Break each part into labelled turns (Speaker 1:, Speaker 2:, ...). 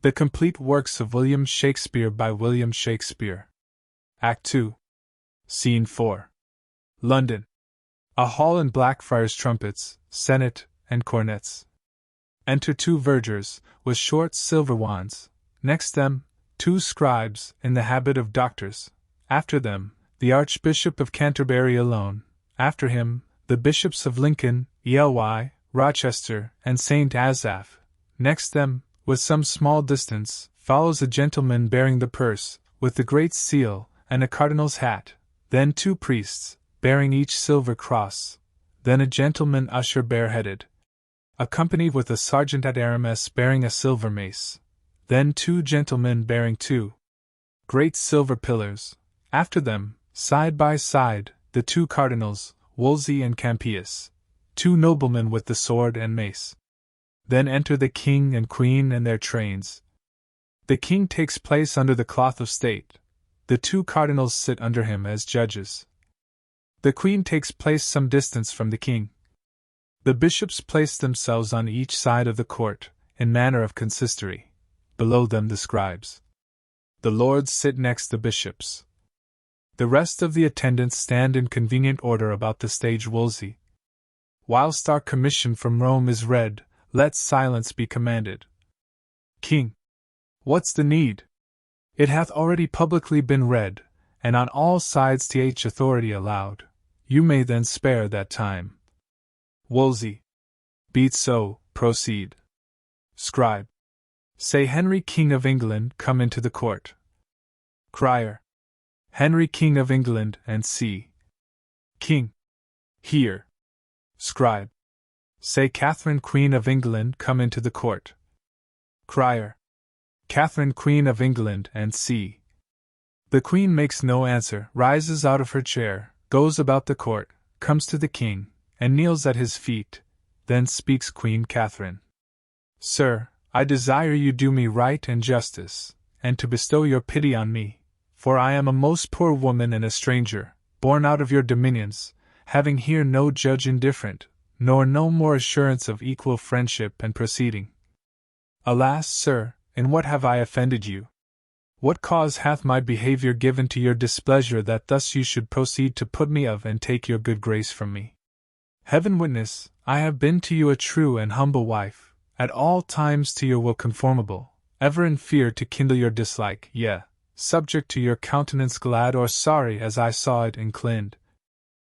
Speaker 1: The Complete Works of William Shakespeare by William Shakespeare. Act 2. Scene 4. London. A hall in Blackfriars trumpets, sennet, and cornets. Enter 2 vergers, with short silver wands. Next them, 2 scribes, in the habit of doctors. After them, the Archbishop of Canterbury alone. After him, the Bishops of Lincoln, Ely, Rochester, and St. Asaph. Next them, with some small distance, follows a gentleman bearing the purse, with the Great Seal, and a cardinal's hat. Then 2 priests, bearing each silver cross. Then a gentleman usher bareheaded, accompanied with a sergeant at arms bearing a silver mace. Then 2 gentlemen bearing 2 great silver pillars. After them, side by side, the 2 cardinals, Wolsey and Campius, 2 noblemen with the sword and mace. Then enter the king and queen and their trains. The king takes place under the cloth of state. The 2 cardinals sit under him as judges. The queen takes place some distance from the king. The bishops place themselves on each side of the court, in manner of consistory. Below them the scribes. The lords sit next the bishops. The rest of the attendants stand in convenient order about the stage. Wolsey. Whilst our commission from Rome is read, let silence be commanded. King. What's the need? It hath already publicly been read, and on all sides th authority allowed. You may then spare that time. Wolsey. Be it so, proceed. Scribe. Say Henry King of England come into the court. Crier. Henry King of England and see. King. Here. Scribe. Say Catherine Queen of England come into the court. Crier. Catherine Queen of England and see. The queen makes no answer, rises out of her chair, goes about the court, comes to the king, and kneels at his feet. Then speaks Queen Catherine. Sir, I desire you do me right and justice, and to bestow your pity on me, for I am a most poor woman and a stranger, born out of your dominions, having here no judge indifferent, nor no more assurance of equal friendship and proceeding. Alas, sir, in what have I offended you? What cause hath my behavior given to your displeasure that thus you should proceed to put me of and take your good grace from me? Heaven witness, I have been to you a true and humble wife, at all times to your will conformable, ever in fear to kindle your dislike, yea, subject to your countenance glad or sorry as I saw it inclined.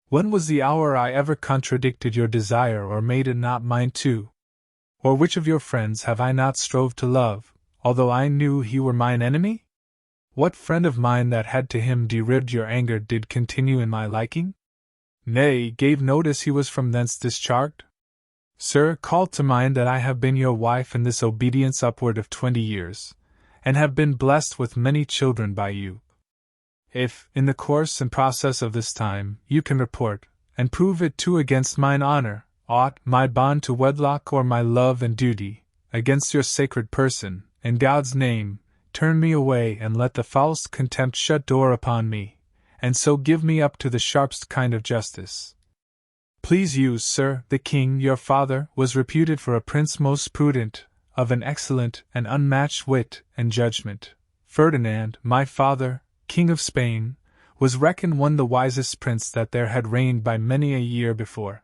Speaker 1: When was the hour I ever contradicted your desire or made it not mine too? Or which of your friends have I not strove to love, although I knew he were mine enemy? What friend of mine that had to him derived your anger did continue in my liking? Nay, gave notice he was from thence discharged? Sir, call to mind that I have been your wife in this obedience upward of 20 years, and have been blessed with many children by you. If, in the course and process of this time, you can report, and prove it too against mine honor, aught, my bond to wedlock or my love and duty, against your sacred person, in God's name, turn me away and let the foulest contempt shut door upon me, and so give me up to the sharpest kind of justice. Please you, sir, the king, your father, was reputed for a prince most prudent, of an excellent and unmatched wit and judgment. Ferdinand, my father, King of Spain, was reckoned one the wisest prince that there had reigned by many a year before.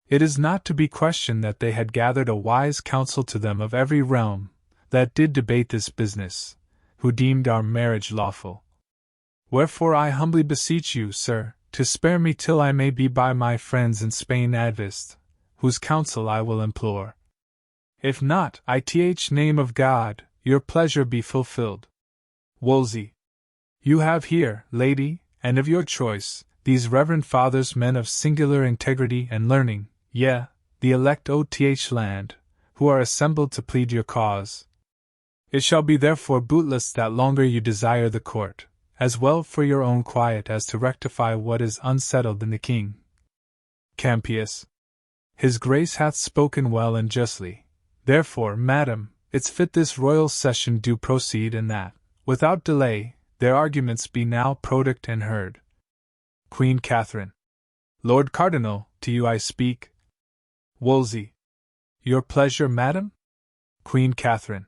Speaker 1: It is not to be questioned that they had gathered a wise council to them of every realm, that did debate this business, who deemed our marriage lawful. Wherefore I humbly beseech you, sir, to spare me till I may be by my friends in Spain advised, whose counsel I will implore. If not, ith name of God, your pleasure be fulfilled. Wolsey. You have here, lady, and of your choice, these reverend fathers, men of singular integrity and learning, yea, the elect of land, who are assembled to plead your cause. It shall be therefore bootless that longer you desire the court, as well for your own quiet as to rectify what is unsettled in the king. Campius. His grace hath spoken well and justly. Therefore, madam, it's fit this royal session do proceed and that, without delay, their arguments be now product and heard. Queen Catherine. Lord Cardinal, to you I speak. Wolsey. Your pleasure, madam? Queen Catherine.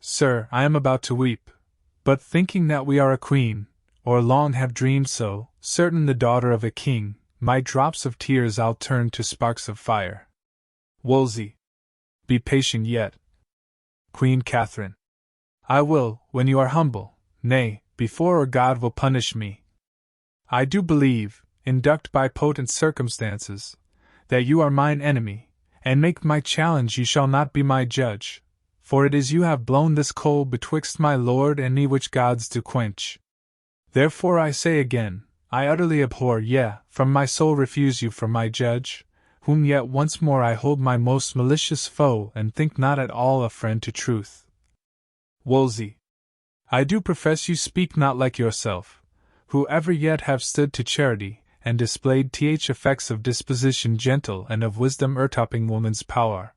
Speaker 1: Sir, I am about to weep, but thinking that we are a queen, or long have dreamed so, certain the daughter of a king, my drops of tears I'll turn to sparks of fire. Wolsey. Be patient yet. Queen Catherine. I will, when you are humble, nay, before or God will punish me. I do believe, induced by potent circumstances, that you are mine enemy, and make my challenge you shall not be my judge, for it is you have blown this coal betwixt my lord and me which gods do quench. Therefore I say again, I utterly abhor, yea, from my soul refuse you for my judge, whom yet once more I hold my most malicious foe and think not at all a friend to truth. Wolsey. I do profess you speak not like yourself, who ever yet have stood to charity, and displayed effects of disposition gentle and of wisdom o'ertopping woman's power.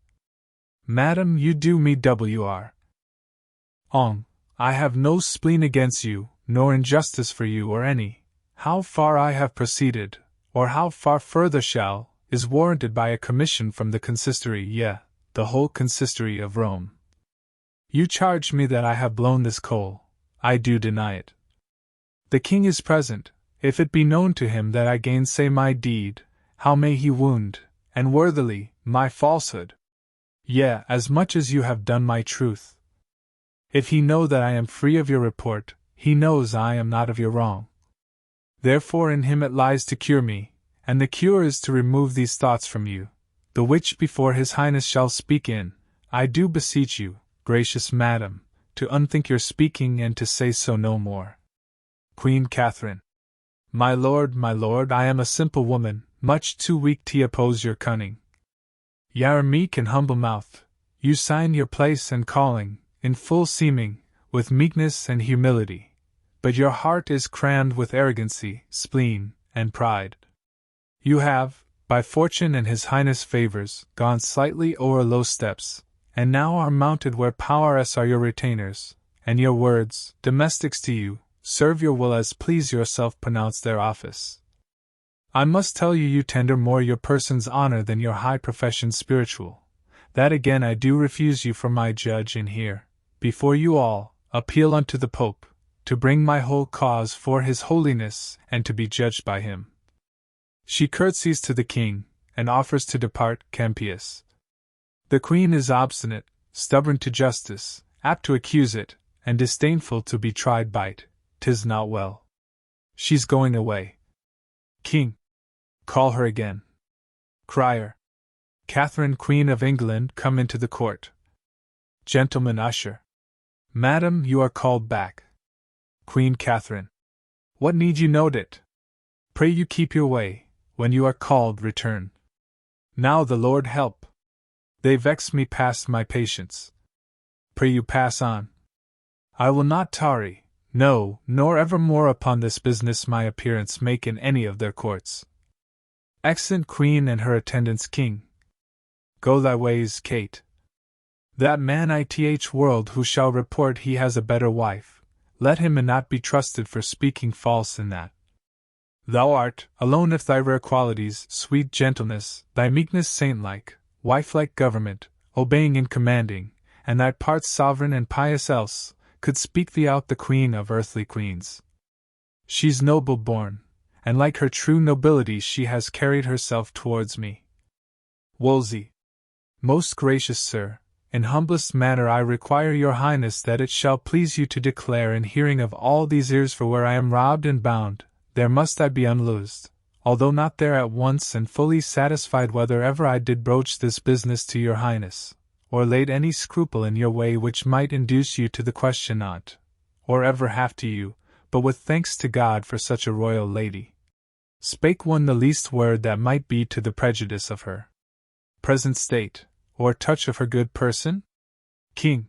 Speaker 1: Madam, you do me wr. Ong, I have no spleen against you, nor injustice for you or any. How far I have proceeded, or how far further shall, is warranted by a commission from the consistory, yea, the whole consistory of Rome. You charge me that I have blown this coal. I do deny it. The king is present. If it be known to him that I gainsay my deed, how may he wound, and worthily, my falsehood? Yea, as much as you have done my truth. If he know that I am free of your report, he knows I am not of your wrong. Therefore in him it lies to cure me, and the cure is to remove these thoughts from you, the which before his highness shall speak in, I do beseech you, gracious madam, to unthink your speaking and to say so no more. Queen Catherine. My lord, I am a simple woman, much too weak to oppose your cunning. Y'are meek and humble mouth, you sign your place and calling, in full seeming, with meekness and humility, but your heart is crammed with arrogancy, spleen, and pride. You have, by fortune and his highness' favors, gone slightly o'er low steps, and now are mounted where powerless are your retainers, and your words, domestics to you, serve your will as please yourself pronounce their office. I must tell you, you tender more your person's honor than your high profession spiritual. That again I do refuse you for my judge, and here, before you all, appeal unto the Pope, to bring my whole cause for his holiness, and to be judged by him. She curtsies to the king, and offers to depart, Campius. The queen is obstinate, stubborn to justice, apt to accuse it, and disdainful to be tried by't. 'Tis not well. She's going away. King. Call her again. Crier. Catherine, Queen of England, come into the court. Gentleman usher. Madam, you are called back. Queen Catherine. What need you note it? Pray you keep your way, when you are called return. Now the Lord help. They vex me past my patience. Pray you pass on. I will not tarry, no, nor evermore upon this business my appearance make in any of their courts. Excellent Queen and her attendants King. Go thy ways, Kate. That man ith world who shall report he has a better wife, let him and not be trusted for speaking false in that. Thou art, alone if thy rare qualities, sweet gentleness, thy meekness saint-like, wife-like government, obeying and commanding, and thy parts sovereign and pious else, could speak thee out the queen of earthly queens. She's noble born, and like her true nobility she has carried herself towards me. Wolsey. Most gracious sir, in humblest manner I require your highness that it shall please you to declare in hearing of all these ears, for where I am robbed and bound, there must I be unloosed, although not there at once and fully satisfied whether ever I did broach this business to your highness, or laid any scruple in your way which might induce you to the question on't, or ever have to you, but with thanks to God for such a royal lady. Spake one the least word that might be to the prejudice of her present state, or touch of her good person? King.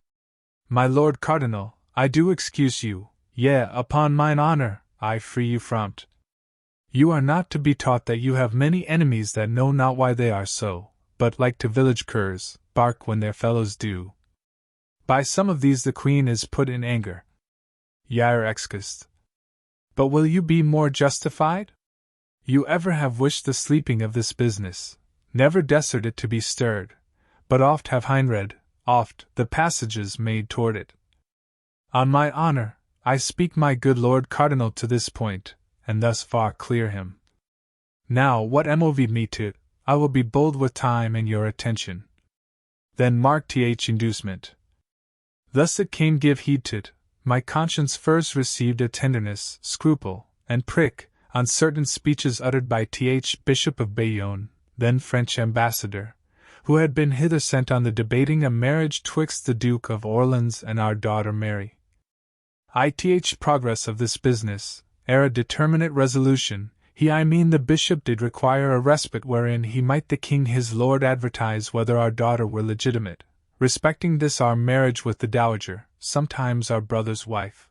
Speaker 1: My Lord Cardinal, I do excuse you, yea, upon mine honor, I free you from't. You are not to be taught that you have many enemies that know not why they are so, but like to village curs, bark when their fellows do. By some of these the queen is put in anger. Y'are excused. But will you be more justified? You ever have wished the sleeping of this business, never desert it to be stirred, but oft have hind read, oft, the passages made toward it, On my honor, I speak my good Lord Cardinal to this point, and thus far clear him. Now what moved me to, I will be bold with time and your attention. Then mark th inducement. Thus it came give heed to't, my conscience first received a tenderness, scruple, and prick, on certain speeches uttered by Bishop of Bayonne, then French ambassador, who had been hither sent on the debating a marriage twixt the Duke of Orleans and our daughter Mary. Progress of this business, ere a determinate resolution, I mean the bishop did require a respite wherein he might the king his lord advertise whether our daughter were legitimate, respecting this our marriage with the dowager, sometimes our brother's wife.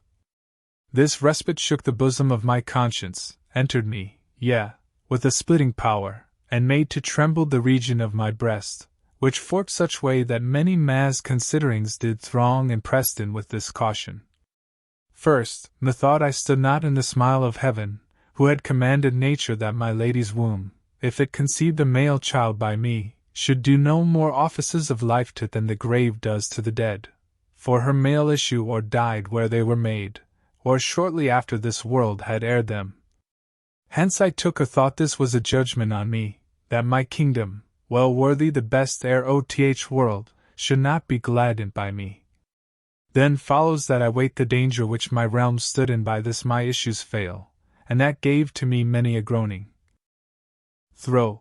Speaker 1: This respite shook the bosom of my conscience, entered me, with a splitting power, and made to tremble the region of my breast, which forked such way that many mas considerings did throng and pressed in with this caution. First, methought I stood not in the smile of heaven, who had commanded nature that my lady's womb, if it conceived a male child by me, should do no more offices of life to it than the grave does to the dead, for her male issue or died where they were made, or shortly after this world had aired them. Hence I took a thought this was a judgment on me, that my kingdom, well worthy the best heir world, should not be gladdened by me. Then follows that I wait the danger which my realm stood in by this my issues fail, and that gave to me many a groaning throe.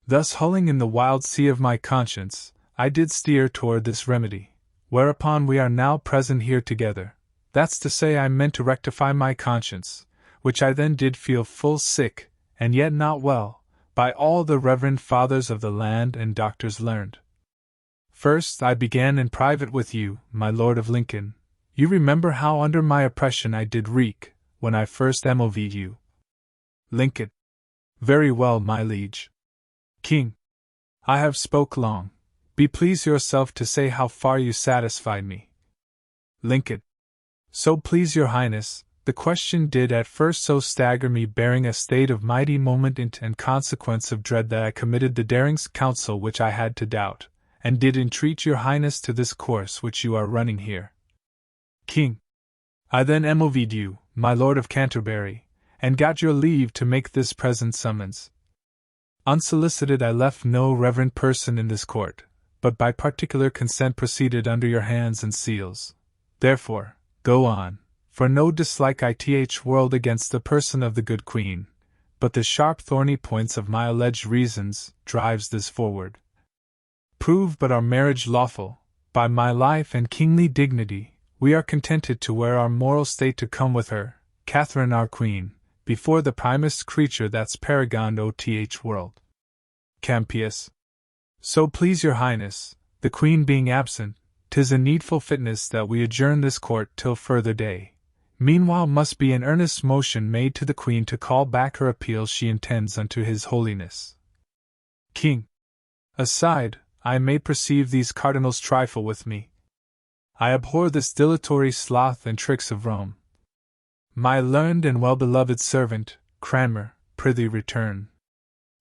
Speaker 1: Thus hulling in the wild sea of my conscience, I did steer toward this remedy, whereupon we are now present here together. That's to say, I meant to rectify my conscience, which I then did feel full sick, and yet not well, by all the reverend fathers of the land and doctors learned. First, I began in private with you, my Lord of Lincoln. You remember how under my oppression I did wreak, when I first moved you. Lincoln. Very well, my liege. King. I have spoke long. Be pleased yourself to say how far you satisfied me. Lincoln. So please your highness, the question did at first so stagger me, bearing a state of mighty moment and consequence of dread, that I committed the daring's counsel which I had to doubt, and did entreat your highness to this course which you are running here. King. I then moved you, my lord of Canterbury, and got your leave to make this present summons. Unsolicited I left no reverend person in this court, but by particular consent proceeded under your hands and seals. Therefore, go on, for no dislike world against the person of the good queen, but the sharp thorny points of my alleged reasons drives this forward. Prove but our marriage lawful, by my life and kingly dignity, we are contented to wear our moral state to come with her, Catherine our queen, before the primest creature that's paragoned world. Campius. So please your highness, the queen being absent, 'tis a needful fitness that we adjourn this court till further day. Meanwhile must be an earnest motion made to the queen to call back her appeal she intends unto his holiness. King. Aside, I may perceive these cardinals trifle with me. I abhor this dilatory sloth and tricks of Rome. My learned and well-beloved servant, Cranmer, prithee return.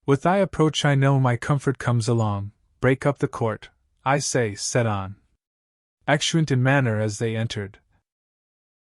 Speaker 1: With thy approach I know my comfort comes along. Break up the court, I say, set on. Exeunt in manner as they entered,